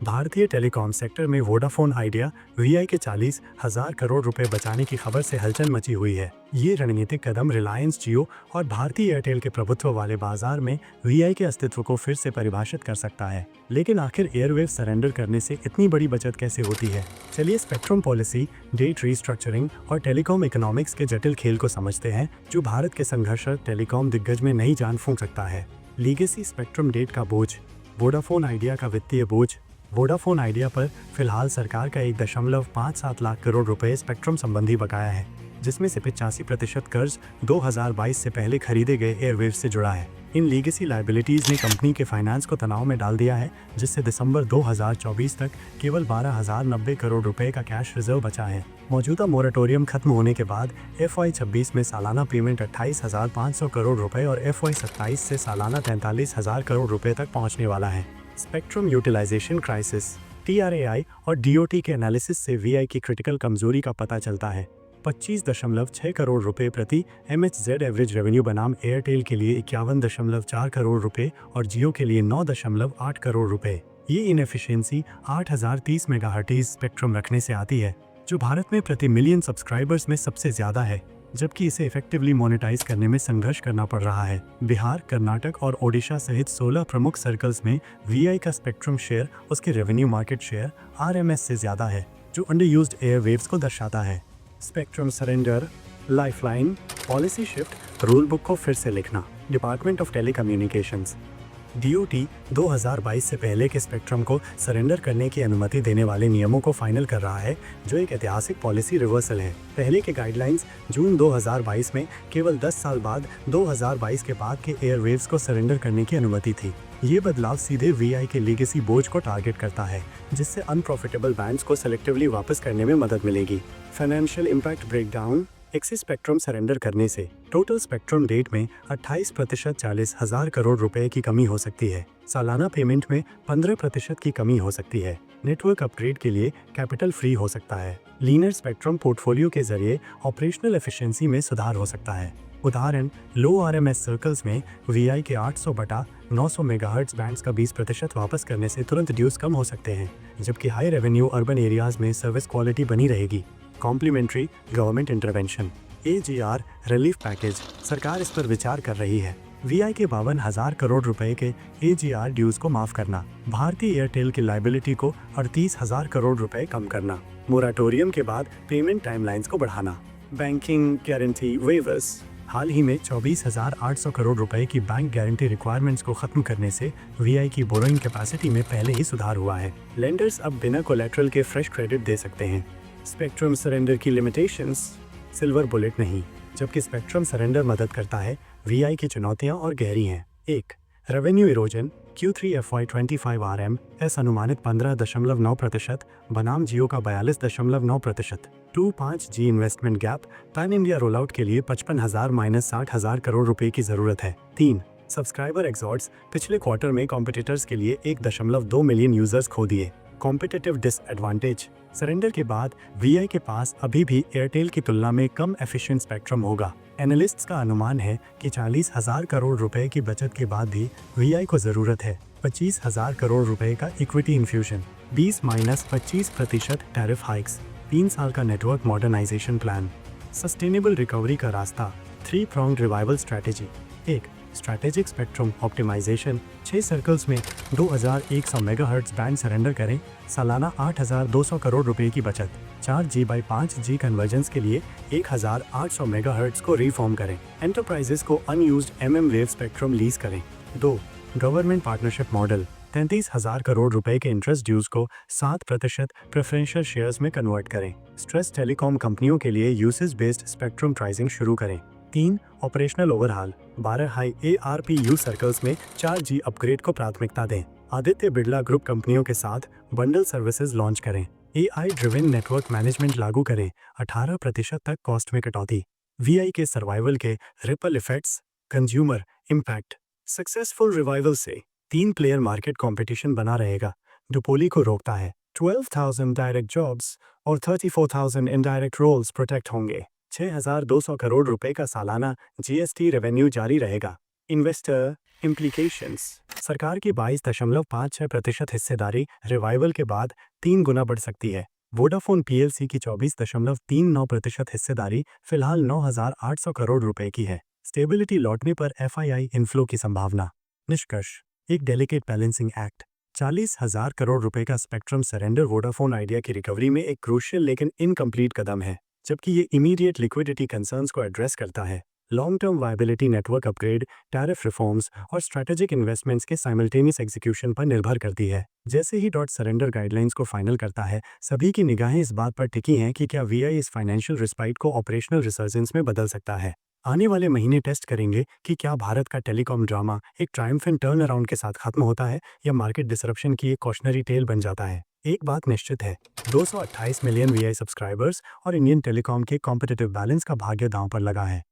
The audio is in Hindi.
भारतीय टेलीकॉम सेक्टर में वोडाफोन आइडिया वीआई के 40,000 करोड़ रुपए बचाने की खबर से हलचल मची हुई है। ये रणनीतिक कदम रिलायंस जियो और भारतीय एयरटेल के प्रभुत्व वाले बाजार में वीआई के अस्तित्व को फिर से परिभाषित कर सकता है। लेकिन आखिर एयरवेव सरेंडर करने से इतनी बड़ी बचत कैसे होती है? चलिए स्पेक्ट्रम पॉलिसी, डेट रीस्ट्रक्चरिंग और टेलीकॉम इकोनॉमिक्स के जटिल खेल को समझते हैं, जो भारत के संघर्षरत टेलीकॉम दिग्गज में नई जान फूंक सकता है। लीगेसी स्पेक्ट्रम डेट का बोझ, वोडाफोन आइडिया का वित्तीय बोझ। वोडाफोन आइडिया पर फिलहाल सरकार का 1.57 लाख करोड़ रुपए स्पेक्ट्रम संबंधी बकाया है, जिसमें से 85% कर्ज 2022 से पहले खरीदे गए एयरवेव से जुड़ा है। इन लीगेसी लायबिलिटीज ने कंपनी के फाइनेंस को तनाव में डाल दिया है, जिससे दिसंबर 2024 तक केवल 12,090 करोड़ रुपए का कैश रिजर्व बचा है। मौजूदा मोरेटोरियम खत्म होने के बाद FY26 में सालाना पेमेंट 28,500 करोड़ रुपए और FY27 से सालाना 43,000 करोड़ रुपए तक पहुंचने वाला है। स्पेक्ट्रम यूटिलाइजेशन क्राइसिस, TRAI और DOT के एनालिसिस से VI की क्रिटिकल कमजोरी का पता चलता है। 25.6 करोड़ रुपए प्रति MHz एवरेज रेवेन्यू बनाम एयरटेल के लिए 51.4 करोड़ रुपए और जियो के लिए 9.8 करोड़ रुपए। ये इनएफिशिएंसी 8030 मेगाहर्ट्ज स्पेक्ट्रम रखने से आती है, जो भारत में प्रति मिलियन सब्सक्राइबर्स में सबसे ज्यादा है, जबकि इसे इफेक्टिवली मोनेटाइज करने में संघर्ष करना पड़ रहा है। बिहार, कर्नाटक और ओडिशा सहित 16 प्रमुख सर्कल्स में VI का स्पेक्ट्रम शेयर उसके रेवेन्यू मार्केट शेयर RMS से ज्यादा है, जो अंडर यूज्ड एयरवेव्स को दर्शाता है। Spectrum surrender, lifeline, policy shift, rule book को फिर से लिखना। डिपार्टमेंट ऑफ टेलीकम्युनिकेशंस DOT 2022 से पहले के स्पेक्ट्रम को सरेंडर करने की अनुमति देने वाले नियमों को फाइनल कर रहा है, जो एक ऐतिहासिक पॉलिसी रिवर्सल है। पहले के गाइडलाइंस जून 2022 में केवल 10 साल बाद 2022 के बाद के एयरवेव्स को सरेंडर करने की अनुमति थी। ये बदलाव सीधे VI के लीगेसी बोझ को टारगेट करता है, जिससे अनप्रॉफिटेबल बैंड्स को सेलेक्टिवली वापस करने में मदद मिलेगी। Financial impact breakdown, axis spectrum surrender करने से टोटल स्पेक्ट्रम डेट में 28% 40,000 करोड़ रुपए की कमी हो सकती है। सालाना पेमेंट में 15% की कमी हो सकती है। नेटवर्क अपग्रेड के लिए कैपिटल फ्री हो सकता है। लीनर स्पेक्ट्रम पोर्टफोलियो के जरिए ऑपरेशनल एफिशिएंसी में सुधार हो सकता है। उदाहरण, लो RMS सर्कल्स में VI के 800/900 मेगाहर्ट्ज बैंड्स का 20% वापस करने से तुरंत ड्यूज कम हो सकते हैं, जबकि हाई रेवेन्यू अर्बन एरियाज में सर्विस क्वालिटी बनी रहेगी। Complimentary government intervention, AGR relief package, सरकार इस पर विचार कर रही है। VI के 52,000 करोड़ रुपए के AGR ड्यूज को माफ करना, भारतीय एयरटेल की लाइबिलिटी को 38,000 करोड़ रुपए कम करना, मोराटोरियम के बाद पेमेंट टाइमलाइंस को बढ़ाना, बैंकिंग गारंटी वेवर्स। हाल ही में 24,800 करोड़ रुपए की बैंक गारंटी रिक्वायरमेंट्स को खत्म करने से VI की बोरोइंग कैपेसिटी में पहले ही सुधार हुआ है। लेंडर्स अब बिना कोलैटरल के फ्रेश क्रेडिट दे सकते हैं। स्पेक्ट्रम सरेंडर की लिमिटेशंस, सिल्वर बुलेट नहीं, जबकि स्पेक्ट्रम सरेंडर मदद करता है। VI की चुनौतियां और गहरी हैं। 1. Revenue erosion, Q3 FY25 RMS अनुमानित 15.9% बनाम जियो का 42.9%। 2. 5G investment gap, pan India roll out के लिए 55,000-60,000 करोड़ रुपए की जरूरत है। 3. सब्सक्राइबर एग्जॉर्ट्स, पिछले क्वार्टर में कॉम्पिटिटर्स के लिए 1.2 मिलियन यूजर्स खो दिए। कॉम्पिटिटिव डिसएडवांटेज, सरेंडर के बाद VI के पास अभी भी एयरटेल की तुलना में कम एफिशिएंट स्पेक्ट्रम होगा। एनालिस्ट्स का अनुमान है कि 40,000 करोड़ रुपए की बचत के बाद भी VI को जरूरत है 25,000 करोड़ रुपए का इक्विटी इन्फ्यूजन, 20-25% टैरिफ हाइक्स, 3 साल का network modernisation plan. Sustainable recovery का रास्ता, 3 pronged revival strategy. 1. Strategic spectrum optimisation, 6 circles में 2100 मेगाहर्ट्ज बैंड सरेंडर करें, सालाना 8,200 करोड़ रुपए की बचत। 4G/5G कन्वर्जेंस के लिए 1,800 मेगाहर्ट्ज को रिफॉर्म करें। एंटरप्राइजेस को अनयूज्ड वेव स्पेक्ट्रम लीज करें। 2. गवर्नमेंट पार्टनरशिप मॉडल, 33,000 करोड़ रुपए के इंटरेस्ट ड्यूज को 7% प्रेफरेंशियल शेयर्स में कन्वर्ट करें। स्ट्रेस टेलीकॉम कंपनियों के लिए यूसेज बेस्ड स्पेक्ट्रम प्राइसिंग शुरू करें। 3. Operational overhaul, 12 high ARPU circles में 4G अपग्रेड को प्राथमिकता दें। आदित्य बिरला ग्रुप कंपनियों के साथ बंडल सर्विसेज लॉन्च करें। AI ड्रिवन नेटवर्क मैनेजमेंट लागू करें, 18% तक कॉस्ट में कटौती। VI के सर्वाइवल के ripple effects, consumer impact. Successful revival से 3 प्लेयर मार्केट कंपटीशन बना रहेगा। डुपोली को रोकता है। 12,000 डायरेक्ट जॉब्स और 34,000 इनडायरेक्ट रोल्स प्रोटेक्ट होंगे। 6,200 करोड़ रुपए का सालाना GST रेवेन्यू जारी रहेगा। Investor implications. सरकार की 22.56% हिस्सेदारी रिवाइवल के बाद 3 गुना बढ़ सकती है। वोडाफोन पीएलसी की 24.39% हिस्सेदारी फिलहाल 9,800 करोड़ रुपए की है। स्टेबिलिटी लौटने पर एफआईआई इनफ्लो की संभावना। निष्कर्ष, एक डेलिकेट बैलेंसिंग एक्ट। 40,000 करोड़ रुपए का स्पेक्ट्रम सरेंडर वोडाफोन आइडिया की रिकवरी में एक क्रूशियल लेकिन इनकम्प्लीट कदम है, जबकि ये इमीडिएट लिक्विडिटी कंसर्न्स को एड्रेस करता है। Long term viability network upgrade, tariff reforms और स्ट्रैटेजिक इन्वेस्टमेंट्स के साइमल्टेनियस एग्जीक्यूशन पर निर्भर करती है। जैसे ही डॉट सरेंडर गाइडलाइंस को फाइनल करता है, सभी की निगाहें इस बात पर टिकी हैं कि क्या वीआई इस फाइनेंशियल रिस्पाइट को ऑपरेशनल रिसर्जेंस में बदल सकता है। आने वाले महीने टेस्ट करेंगे कि क्या भारत का टेलीकॉम ड्रामा एक ट्रायम्फेंट टर्न अराउंड के साथ खत्म होता है या मार्केट डिसरप्शन की एक कॉशनरी टेल बन जाता है। एक बात निश्चित है, 228 मिलियन वीआई सब्सक्राइबर्स और इंडियन टेलीकॉम के कॉम्पिटिटिव बैलेंस का भाग्य दांव पर लगा है।